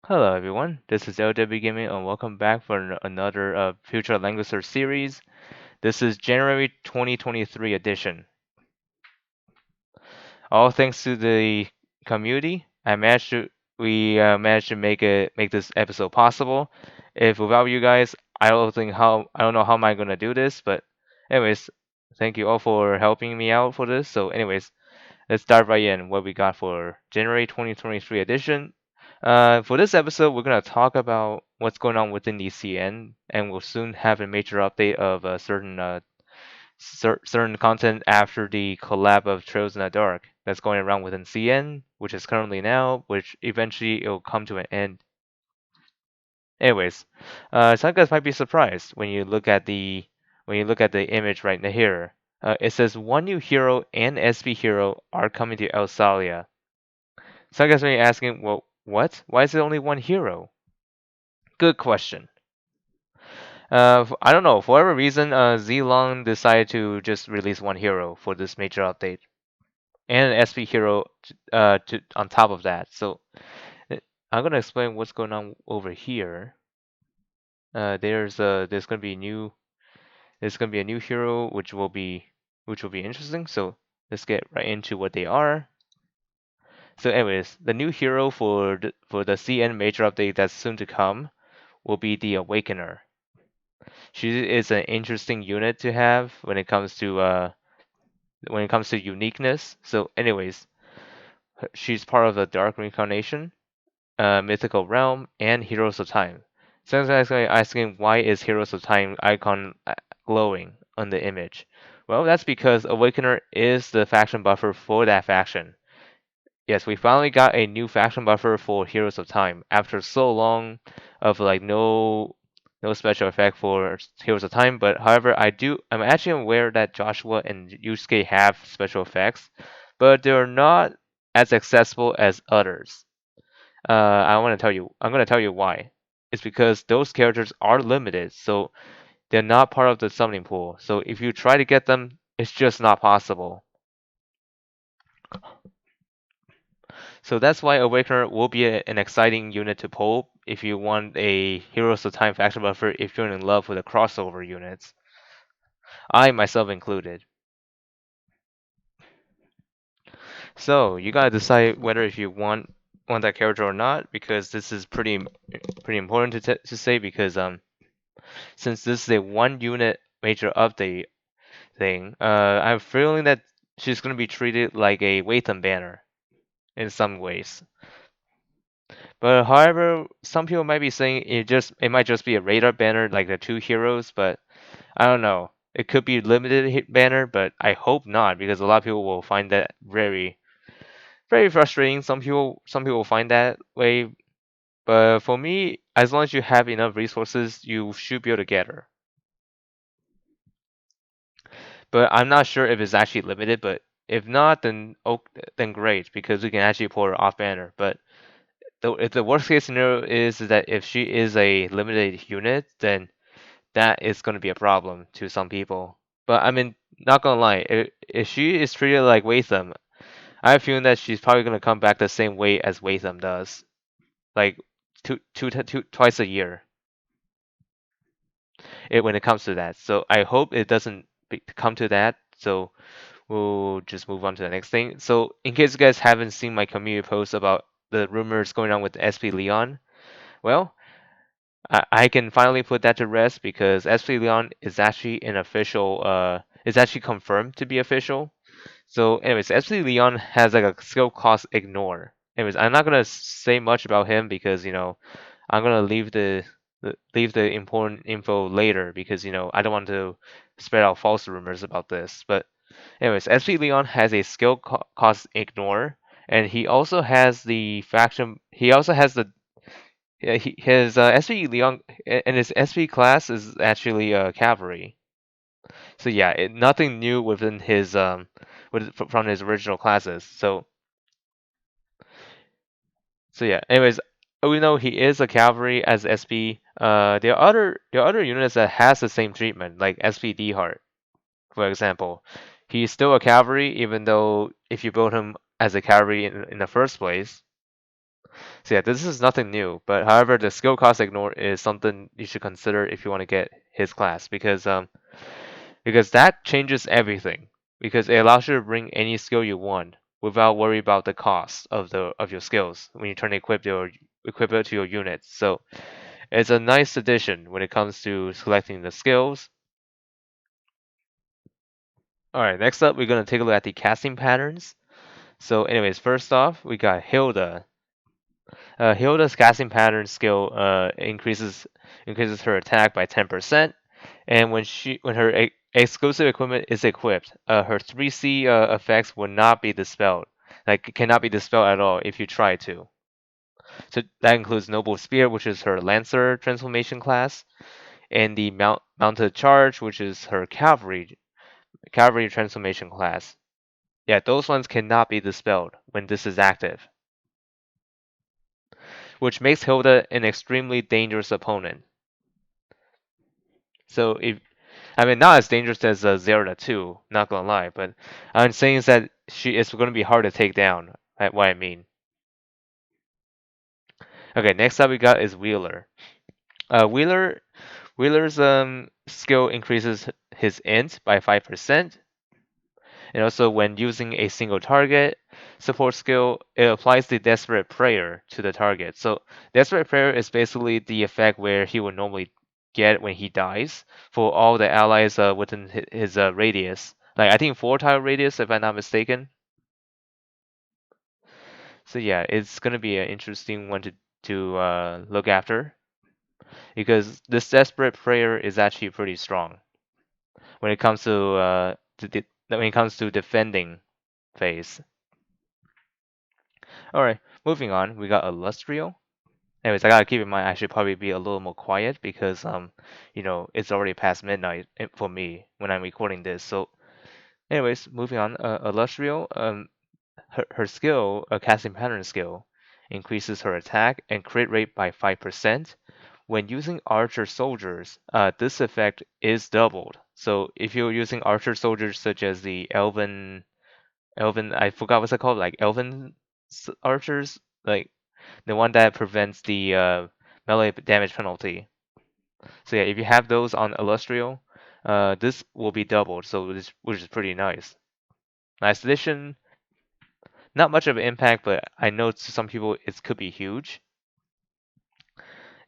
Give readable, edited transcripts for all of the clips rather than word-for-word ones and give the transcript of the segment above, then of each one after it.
Hello everyone, this is LW Gaming and welcome back for another Future Langrisser series. This is January 2023 edition. All thanks to the community, we managed to make this episode possible. If without you guys, I don't know how am I gonna do this, but anyways, thank you all for helping me out for this. So anyways, let's dive right in what we got for January 2023 edition. For this episode, we're going to talk about what's going on within the CN, and we'll soon have a major update of certain content after the collab of Trails in the Dark that's going around within CN, which is currently now, which eventually it will come to an end. Anyways, some guys might be surprised when you look at the image right here. It says one new hero and SP hero are coming to Elsalia. Some guys may be asking, well, what? Why is it only one hero? Good question. I don't know. For whatever reason, Zlong decided to just release one hero for this major update, and an SP hero on top of that. So uh, I'm gonna explain what's going on over here. There's gonna be a new hero which will be interesting. So let's get right into what they are. So, anyways, the new hero for the CN major update that's soon to come will be the Awakener. She is an interesting unit to have when it comes to uniqueness. So, anyways, she's part of the Dark Reincarnation, Mythical Realm, and Heroes of Time. Sometimes asking why is Heroes of Time icon glowing on the image? Well, that's because Awakener is the faction buffer for that faction. Yes, we finally got a new faction buffer for Heroes of Time after so long of like no special effect for Heroes of Time. But however, I'm actually aware that Joshua and Yusuke have special effects, but they're not as accessible as others. I'm gonna tell you why. It's because those characters are limited, so they're not part of the summoning pool. So if you try to get them, it's just not possible. So that's why Awakener will be an exciting unit to pull if you want a Heroes of Time faction buffer if you're in love with the crossover units. I myself included. So you gotta decide whether if you want that character or not, because this is pretty important to say because since this is a one unit major update thing, I'm feeling that she's gonna be treated like a Watham banner in some ways. But however, some people might be saying it might just be a radar banner like the two heroes, but I don't know. It could be limited hit banner, but I hope not because a lot of people will find that very frustrating. Some people find that way, but for me, as long as you have enough resources, you should be able to get her. But I'm not sure if it's actually limited, but if not, then great because we can actually pull her off banner. But if the worst case scenario is that if she is a limited unit, then that is going to be a problem to some people. But I mean, not gonna lie, if she is treated like Watham, I have a feeling that she's probably gonna come back the same way as Watham does, like twice a year. When it comes to that. So I hope it doesn't come to that. So we'll just move on to the next thing. So in case you guys haven't seen my community post about the rumors going on with SP Leon, well, I can finally put that to rest because SP Leon is actually an official. Is actually confirmed to be official. So, anyways, SP Leon has like a skill cost ignore. Anyways, I'm not gonna say much about him because I'm gonna leave the important info later because I don't want to spread out false rumors about this. But anyways, SP Leon has a cost ignore, and he also has the faction. He also has the his SP Leon and his SP class is actually cavalry. So yeah, nothing new within his from his original classes. So yeah. Anyways, we know he is a cavalry as SP. There are other units that has the same treatment, like SPD Heart, for example. He's still a cavalry, even though if you build him as a cavalry in the first place. So yeah, this is nothing new, but however, the skill cost ignore is something you should consider if you want to get his class because that changes everything because it allows you to bring any skill you want without worry about the cost of your skills when you turn equip it to your units. So it's a nice addition when it comes to selecting the skills. All right, next up we're gonna take a look at the casting patterns. So anyways, first off we got Hilda. Hilda's casting pattern skill increases her attack by 10%, and when her exclusive equipment is equipped, her 3C effects will not be dispelled. Like cannot be dispelled at all if you try to. So that includes Noble Spear, which is her Lancer transformation class, and the Mounted Charge, which is her Cavalry transformation class. Yeah, those ones cannot be dispelled when this is active, which makes Hilda an extremely dangerous opponent. So if I mean not as dangerous as Zelda 2, not gonna lie, but I'm saying is that she is going to be hard to take down. What I mean. Okay, next up we got is Wheeler. Wheeler Wheeler's skill increases his int by 5%, and also when using a single target support skill, it applies the Desperate Prayer to the target. So Desperate Prayer is basically the effect where he would normally get when he dies for all the allies within his radius. Like I think 4 tile radius, if I'm not mistaken. So yeah, it's gonna be an interesting one to look after because this Desperate Prayer is actually pretty strong when it comes when it comes to defending phase. All right, moving on, we got Illustrio. Anyways, I gotta keep in mind I should probably be a little more quiet because it's already past midnight for me when I'm recording this. So, anyways, moving on. Illustrio, her skill, casting pattern skill, increases her attack and crit rate by 5%. When using archer soldiers, this effect is doubled. So if you're using archer soldiers such as the elven, I forgot what's it called, like elven archers, like the one that prevents the melee damage penalty. So yeah, if you have those on Illustrio, this will be doubled, so which is pretty nice. Nice addition. Not much of an impact, but I know to some people it could be huge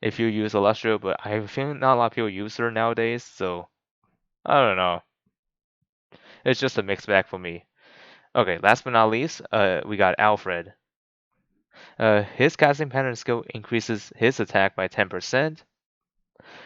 if you use Illustrio, but I feel not a lot of people use her nowadays, so I don't know. It's just a mixed bag for me. Okay, last but not least, we got Alfred. His casting pattern skill increases his attack by 10%.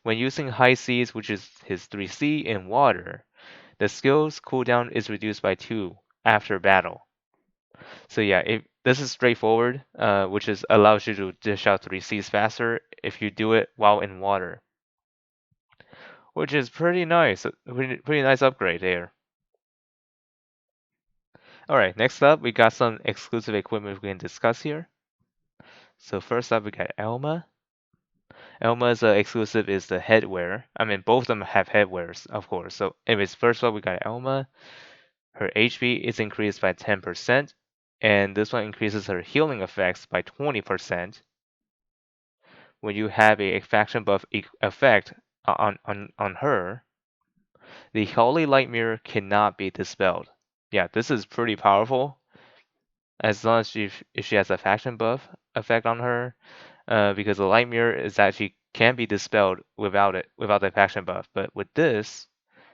When using High Seas, which is his 3C in water, the skill's cooldown is reduced by 2 after battle. So yeah, this is straightforward, which is allows you to dish out 3Cs faster if you do it while in water, which is pretty nice. Pretty nice upgrade there. All right, next up we got some exclusive equipment we can discuss here. So first up we got Elma. Elma's exclusive is the headwear. I mean, both of them have headwears, of course. So anyways, first up we got Elma. Her HP is increased by 10%, and this one increases her healing effects by 20%. When you have a faction buff effect on her, the Holy Light Mirror cannot be dispelled. Yeah, this is pretty powerful. As long as if she has a faction buff effect on her, because the Light Mirror is actually can be dispelled without the faction buff. But with this,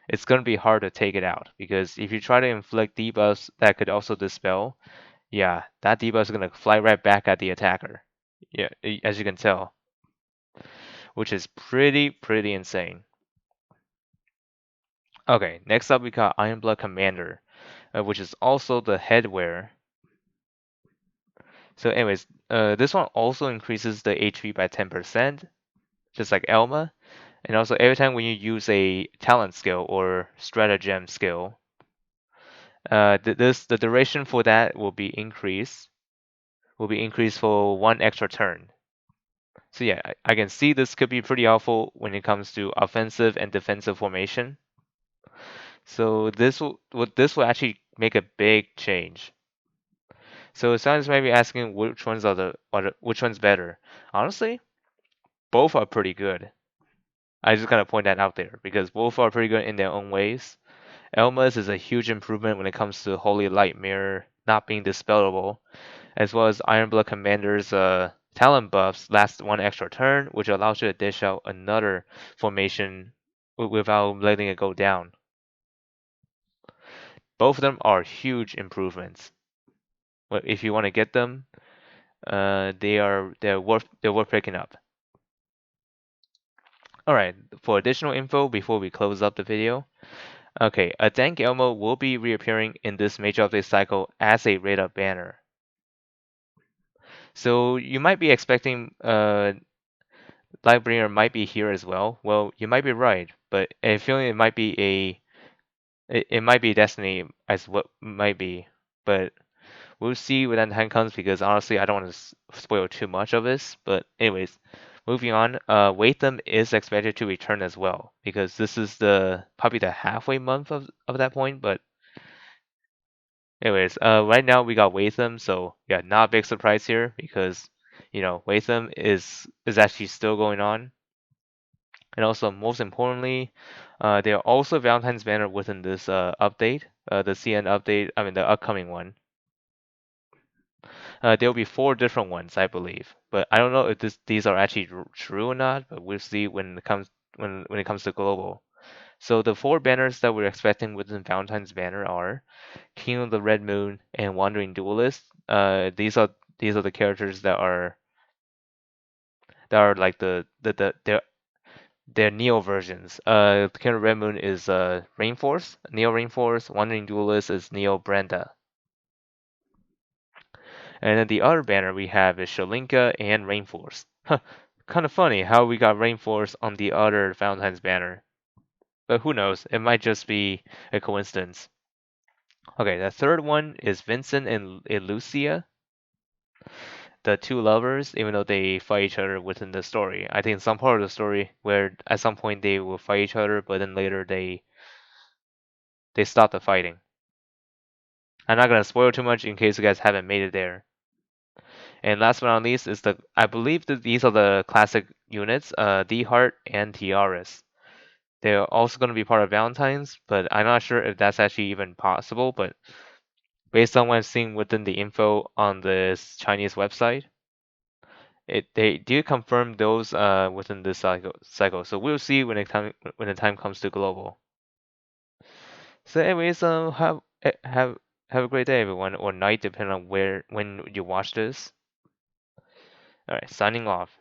it's gonna be hard to take it out because if you try to inflict debuffs that could also dispel, yeah, that debuff is gonna fly right back at the attacker. Yeah, as you can tell, which is pretty insane. Okay, next up we got Ironblood Commander, which is also the headwear. So anyways, this one also increases the HP by 10%, just like Elma. And also every time when you use a talent skill or stratagem skill, the duration for that will be increased for 1 extra turn. So yeah, I can see this could be pretty helpful when it comes to offensive and defensive formation. So this will actually make a big change. So scientists might be asking which one's better. Honestly, both are pretty good. I just gotta point that out there because both are pretty good in their own ways. Elma's is a huge improvement when it comes to Holy Light Mirror not being dispellable, as well as Ironblood Commander's talent buffs last one extra turn, which allows you to dish out another formation without letting it go down. Both of them are huge improvements. If you want to get them, they're worth picking up. All right, for additional info before we close up the video, okay, a Dank Elmo will be reappearing in this major update cycle as a raid up banner. So you might be expecting Lightbringer might be here as well. Well, you might be right, but I feel it might be it might be Destiny as what might be, but we'll see when that time comes because honestly I don't want to spoil too much of this. But anyways, moving on. Watham is expected to return as well because this is the probably the halfway month of that point. But anyways, right now we got Watham, so yeah, not a big surprise here because Watham is actually still going on. And also, most importantly, there are also Valentine's banner within this update, the CN update. I mean, the upcoming one. There will be four different ones, I believe, but I don't know if these are actually true or not. But we'll see when it comes to global. So the four banners that we're expecting within Valentine's banner are King of the Red Moon and Wandering Duelist. These are the characters that are like they're Neo versions. King of Red Moon is Rainforce, Neo Rainforce. Wandering Duelist is Neo Brenda. And then the other banner we have is Shalinka and Rainforce. Huh, kind of funny how we got Rainforce on the other Valentine's banner. But who knows? It might just be a coincidence. Okay, the third one is Vincent and Lucia, the two lovers, even though they fight each other within the story. I think some part of the story where at some point they will fight each other, but then later they stop the fighting. I'm not gonna spoil too much in case you guys haven't made it there. And last but not least is I believe that these are the classic units, D Heart and Tiaras. They're also going to be part of Valentine's, but I'm not sure if that's actually even possible. But based on what I'm seeing within the info on this Chinese website, they do confirm those within this cycle. So we'll see when the time comes to global. So anyways, have a great day, everyone, or night, depending on when you watch this. All right, signing off.